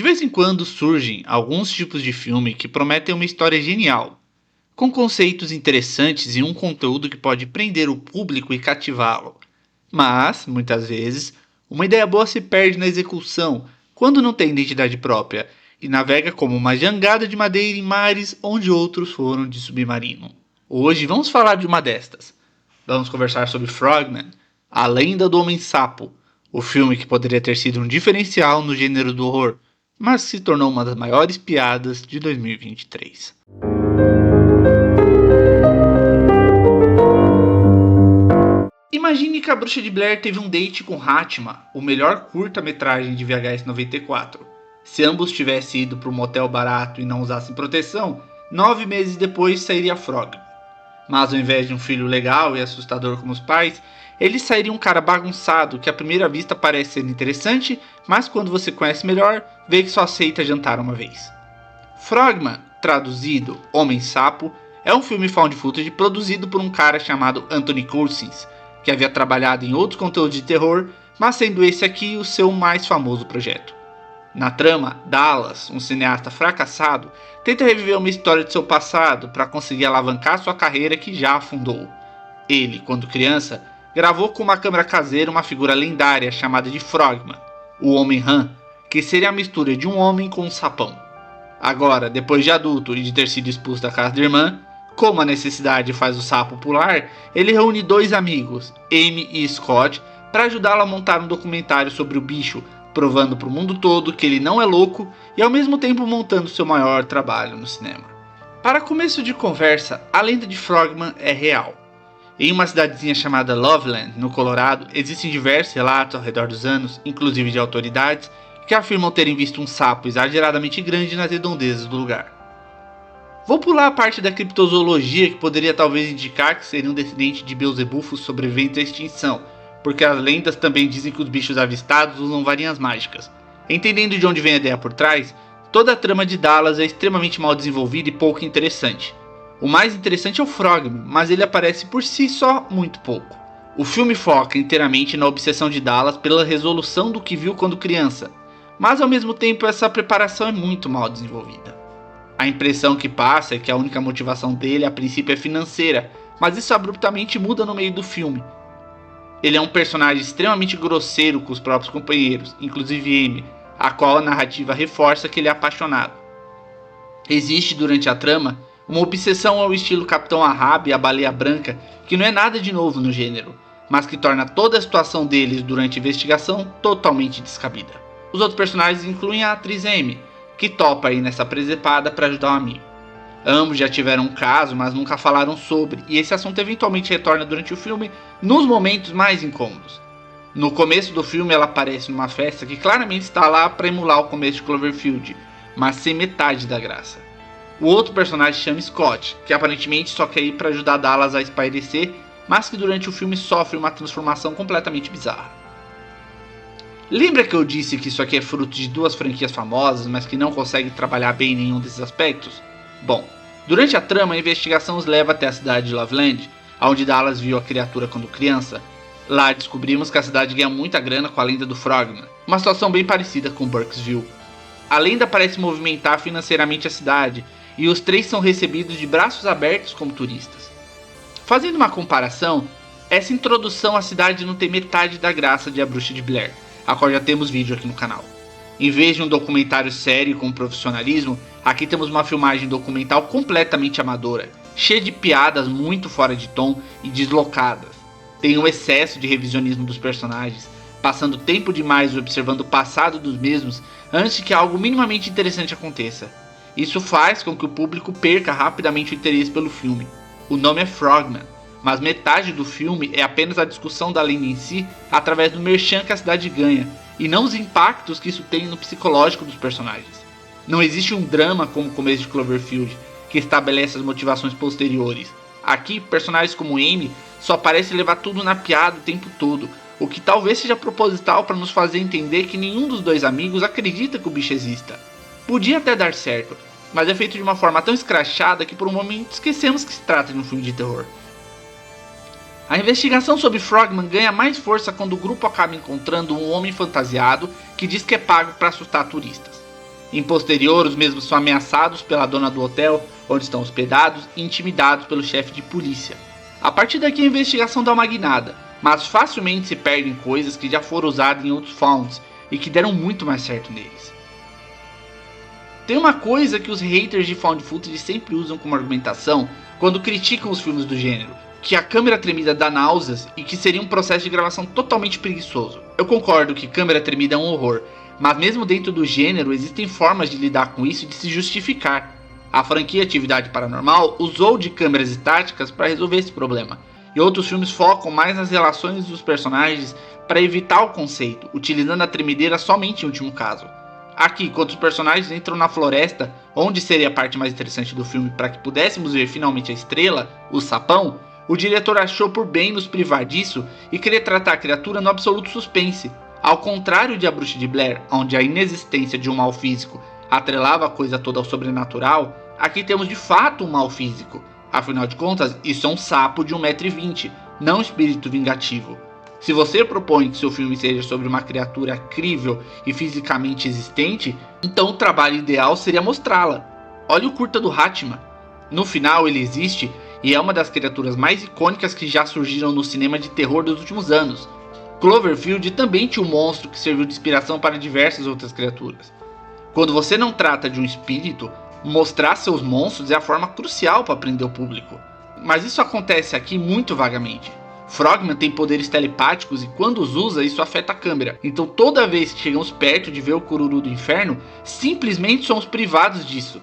De vez em quando surgem alguns tipos de filme que prometem uma história genial, com conceitos interessantes e um conteúdo que pode prender o público e cativá-lo. Mas, muitas vezes, uma ideia boa se perde na execução quando não tem identidade própria e navega como uma jangada de madeira em mares onde outros foram de submarino. Hoje vamos falar de uma destas. Vamos conversar sobre Frogman, a lenda do Homem-Sapo, o filme que poderia ter sido um diferencial no gênero do horror, mas se tornou uma das maiores piadas de 2023. Imagine que a Bruxa de Blair teve um date com Hatma, o melhor curta-metragem de VHS 94. Se ambos tivessem ido para um motel barato e não usassem proteção, 9 meses depois sairia Frogman. Mas ao invés de um filho legal e assustador como os pais, ele sairia um cara bagunçado que à primeira vista parece ser interessante, mas quando você conhece melhor, vê que só aceita jantar uma vez. Frogman, traduzido Homem-Sapo, é um filme found footage produzido por um cara chamado Anthony Cousins, que havia trabalhado em outros conteúdos de terror, mas sendo esse aqui o seu mais famoso projeto. Na trama, Dallas, um cineasta fracassado, tenta reviver uma história de seu passado para conseguir alavancar sua carreira que já afundou. Ele, quando criança, gravou com uma câmera caseira uma figura lendária chamada de Frogman, o Homem-Rã, que seria a mistura de um homem com um sapão. Agora, depois de adulto e de ter sido expulso da casa da irmã, como a necessidade faz o sapo pular, ele reúne dois amigos, Amy e Scott, para ajudá-lo a montar um documentário sobre o bicho, provando para o mundo todo que ele não é louco e ao mesmo tempo montando seu maior trabalho no cinema. Para começo de conversa, a lenda de Frogman é real. Em uma cidadezinha chamada Loveland, no Colorado, existem diversos relatos ao redor dos anos, inclusive de autoridades, que afirmam terem visto um sapo exageradamente grande nas redondezas do lugar. Vou pular a parte da criptozoologia que poderia talvez indicar que seria um descendente de Beelzebufos sobrevivente à extinção, porque as lendas também dizem que os bichos avistados usam varinhas mágicas. Entendendo de onde vem a ideia por trás, toda a trama de Dallas é extremamente mal desenvolvida e pouco interessante. O mais interessante é o Frogman, mas ele aparece por si só muito pouco. O filme foca inteiramente na obsessão de Dallas pela resolução do que viu quando criança, mas ao mesmo tempo essa preparação é muito mal desenvolvida. A impressão que passa é que a única motivação dele a princípio é financeira, mas isso abruptamente muda no meio do filme. Ele é um personagem extremamente grosseiro com os próprios companheiros, inclusive Amy, a qual a narrativa reforça que ele é apaixonado. Existe durante a trama uma obsessão ao estilo Capitão Ahab e a Baleia Branca, que não é nada de novo no gênero, mas que torna toda a situação deles durante a investigação totalmente descabida. Os outros personagens incluem a atriz Amy, que topa ir nessa presepada para ajudar o amigo. Ambos já tiveram um caso, mas nunca falaram sobre, e esse assunto eventualmente retorna durante o filme nos momentos mais incômodos. No começo do filme ela aparece numa festa que claramente está lá para emular o começo de Cloverfield, mas sem metade da graça. O outro personagem chama Scott, que aparentemente só quer ir para ajudar Dallas a espairecer, mas que durante o filme sofre uma transformação completamente bizarra. Lembra que eu disse que isso aqui é fruto de duas franquias famosas, mas que não conseguem trabalhar bem nenhum desses aspectos? Bom, durante a trama, a investigação os leva até a cidade de Loveland, onde Dallas viu a criatura quando criança. Lá descobrimos que a cidade ganha muita grana com a lenda do Frogman, uma situação bem parecida com Burkesville. A lenda parece movimentar financeiramente a cidade, e os três são recebidos de braços abertos como turistas. Fazendo uma comparação, essa introdução à cidade não tem metade da graça de A Bruxa de Blair, a qual já temos vídeo aqui no canal. Em vez de um documentário sério com profissionalismo, aqui temos uma filmagem documental completamente amadora, cheia de piadas muito fora de tom e deslocadas. Tem um excesso de revisionismo dos personagens, passando tempo demais observando o passado dos mesmos antes que algo minimamente interessante aconteça. Isso faz com que o público perca rapidamente o interesse pelo filme. O nome é Frogman, mas metade do filme é apenas a discussão da lenda em si através do merchan que a cidade ganha, e não os impactos que isso tem no psicológico dos personagens. Não existe um drama como o começo de Cloverfield, que estabelece as motivações posteriores. Aqui, personagens como Amy só parecem levar tudo na piada o tempo todo, o que talvez seja proposital para nos fazer entender que nenhum dos dois amigos acredita que o bicho exista. Podia até dar certo, mas é feito de uma forma tão escrachada que por um momento esquecemos que se trata de um filme de terror. A investigação sobre Frogman ganha mais força quando o grupo acaba encontrando um homem fantasiado que diz que é pago para assustar turistas. Em posterior, os mesmos são ameaçados pela dona do hotel onde estão hospedados e intimidados pelo chefe de polícia. A partir daqui a investigação dá uma guinada, mas facilmente se perdem coisas que já foram usadas em outros founds e que deram muito mais certo neles. Tem uma coisa que os haters de found footage sempre usam como argumentação quando criticam os filmes do gênero, que a câmera tremida dá náuseas e que seria um processo de gravação totalmente preguiçoso. Eu concordo que câmera tremida é um horror, mas mesmo dentro do gênero existem formas de lidar com isso e de se justificar. A franquia Atividade Paranormal usou de câmeras estáticas para resolver esse problema, e outros filmes focam mais nas relações dos personagens para evitar o conceito, utilizando a tremedeira somente em último caso. Aqui, quando os personagens entram na floresta, onde seria a parte mais interessante do filme para que pudéssemos ver finalmente a estrela, o sapão, o diretor achou por bem nos privar disso e querer tratar a criatura no absoluto suspense. Ao contrário de A Bruxa de Blair, onde a inexistência de um mal físico atrelava a coisa toda ao sobrenatural, aqui temos de fato um mal físico. Afinal de contas, isso é um sapo de 1,20 m, não um espírito vingativo. Se você propõe que seu filme seja sobre uma criatura crível e fisicamente existente, então o trabalho ideal seria mostrá-la. Olha o curta do Hatma. No final ele existe e é uma das criaturas mais icônicas que já surgiram no cinema de terror dos últimos anos. Cloverfield também tinha um monstro que serviu de inspiração para diversas outras criaturas. Quando você não trata de um espírito, mostrar seus monstros é a forma crucial para prender o público. Mas isso acontece aqui muito vagamente. Frogman tem poderes telepáticos e quando os usa, isso afeta a câmera. Então toda vez que chegamos perto de ver o Cururu do Inferno, simplesmente somos privados disso.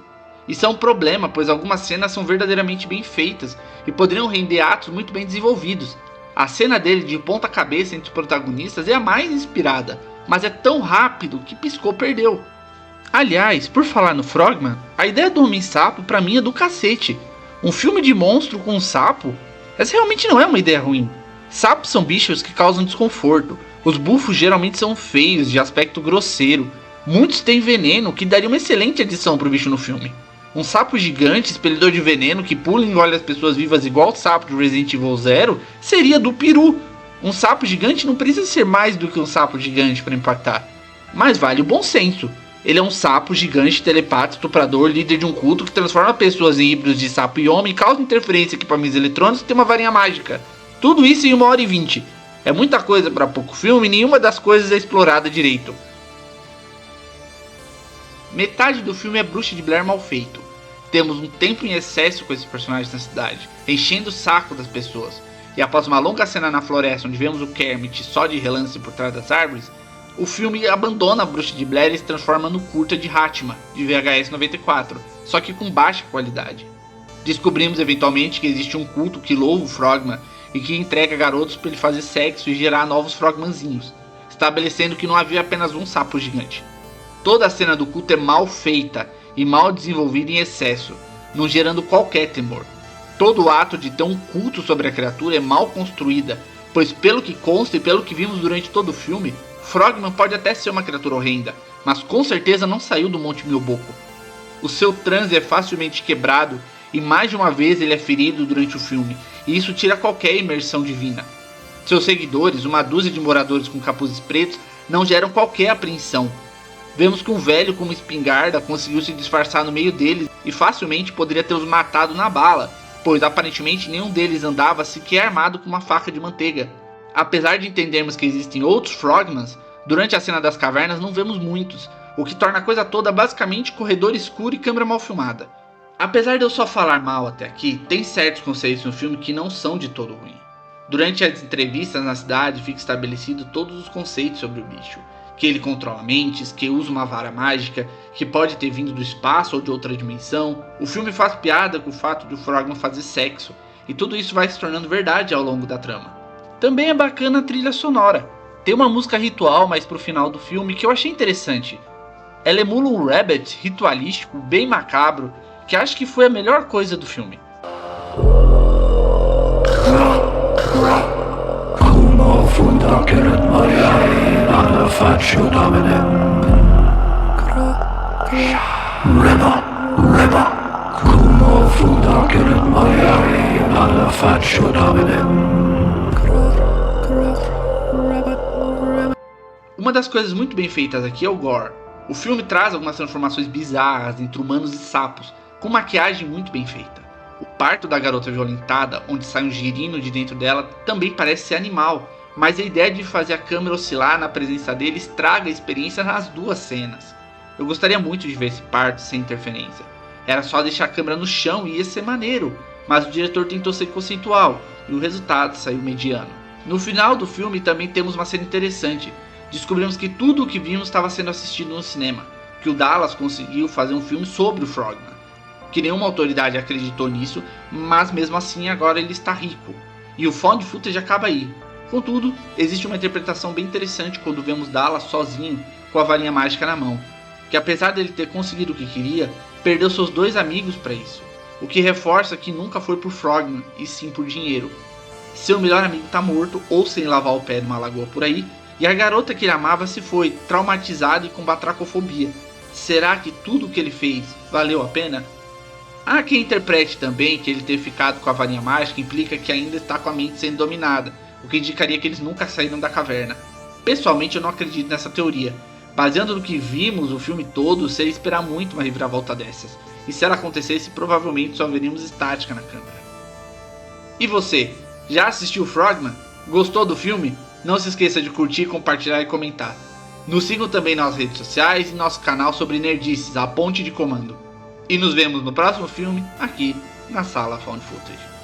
Isso é um problema, pois algumas cenas são verdadeiramente bem feitas e poderiam render atos muito bem desenvolvidos. A cena dele de ponta cabeça entre os protagonistas é a mais inspirada, mas é tão rápido que piscou perdeu. Aliás, por falar no Frogman, a ideia do Homem-Sapo pra mim é do cacete. Um filme de monstro com um sapo? Essa realmente não é uma ideia ruim. Sapos são bichos que causam desconforto. Os bufos geralmente são feios, de aspecto grosseiro. Muitos têm veneno, que daria uma excelente adição pro bicho no filme. Um sapo gigante, expelidor de veneno, que pula e engole as pessoas vivas igual o sapo de Resident Evil Zero, seria do peru. Um sapo gigante não precisa ser mais do que um sapo gigante para impactar. Mas vale o bom senso. Ele é um sapo gigante, telepata, estuprador, líder de um culto que transforma pessoas em híbridos de sapo e homem, causa interferência em equipamentos eletrônicos e tem uma varinha mágica. Tudo isso em 1h20. É muita coisa para pouco filme e nenhuma das coisas é explorada direito. Metade do filme é Bruxa de Blair mal feito. Temos um tempo em excesso com esses personagens na cidade, enchendo o saco das pessoas. E após uma longa cena na floresta onde vemos o Kermit só de relance por trás das árvores, o filme abandona a Bruxa de Blair e se transforma no curta de Hatma, de VHS 94, só que com baixa qualidade. Descobrimos eventualmente que existe um culto que louva o Frogman e que entrega garotos para ele fazer sexo e gerar novos Frogmanzinhos, estabelecendo que não havia apenas um sapo gigante. Toda a cena do culto é mal feita e mal desenvolvida em excesso, não gerando qualquer temor. Todo o ato de ter um culto sobre a criatura é mal construída, pois pelo que consta e pelo que vimos durante todo o filme, Frogman pode até ser uma criatura horrenda, mas com certeza não saiu do Monte Milboco. O seu transe é facilmente quebrado e mais de uma vez ele é ferido durante o filme, e isso tira qualquer imersão divina. Seus seguidores, uma dúzia de moradores com capuzes pretos, não geram qualquer apreensão. Vemos que um velho com uma espingarda conseguiu se disfarçar no meio deles e facilmente poderia tê-los matado na bala, pois aparentemente nenhum deles andava sequer armado com uma faca de manteiga. Apesar de entendermos que existem outros Frogmans, durante a cena das cavernas não vemos muitos, o que torna a coisa toda basicamente corredor escuro e câmera mal filmada. Apesar de eu só falar mal até aqui, tem certos conceitos no filme que não são de todo ruim. Durante as entrevistas na cidade fica estabelecido todos os conceitos sobre o bicho, que ele controla mentes, que usa uma vara mágica, que pode ter vindo do espaço ou de outra dimensão. O filme faz piada com o fato de o Frogman fazer sexo, e tudo isso vai se tornando verdade ao longo da trama. Também é bacana a trilha sonora. Tem uma música ritual mais pro final do filme que eu achei interessante. Ela emula um rabbit ritualístico bem macabro, que acho que foi a melhor coisa do filme. Uma das coisas muito bem feitas aqui é o gore. O filme traz algumas transformações bizarras entre humanos e sapos, com maquiagem muito bem feita. O parto da garota violentada, onde sai um girino de dentro dela, também parece ser animal, mas a ideia de fazer a câmera oscilar na presença dele estraga a experiência nas duas cenas. Eu gostaria muito de ver esse parto sem interferência. Era só deixar a câmera no chão e ia ser maneiro, mas o diretor tentou ser conceitual e o resultado saiu mediano. No final do filme também temos uma cena interessante. Descobrimos que tudo o que vimos estava sendo assistido no cinema, que o Dallas conseguiu fazer um filme sobre o Frogman. Que nenhuma autoridade acreditou nisso, mas mesmo assim agora ele está rico. E o found footage acaba aí. Contudo, existe uma interpretação bem interessante quando vemos Dallas sozinho com a varinha mágica na mão, que apesar dele ter conseguido o que queria, perdeu seus 2 amigos para isso, o que reforça que nunca foi por Frogman e sim por dinheiro. Seu melhor amigo está morto ou sem lavar o pé numa lagoa por aí, e a garota que ele amava se foi, traumatizada e com batracofobia. Será que tudo o que ele fez valeu a pena? Há quem interprete também que ele ter ficado com a varinha mágica implica que ainda está com a mente sendo dominada, o que indicaria que eles nunca saíram da caverna. Pessoalmente eu não acredito nessa teoria. Baseando no que vimos o filme todo, seria esperar muito uma reviravolta dessas. E se ela acontecesse, provavelmente só veríamos estática na câmera. E você, já assistiu Frogman? Gostou do filme? Não se esqueça de curtir, compartilhar e comentar. Nos sigam também nas redes sociais e nosso canal sobre nerdices, a ponte de comando. E nos vemos no próximo filme, aqui na Sala Found Footage.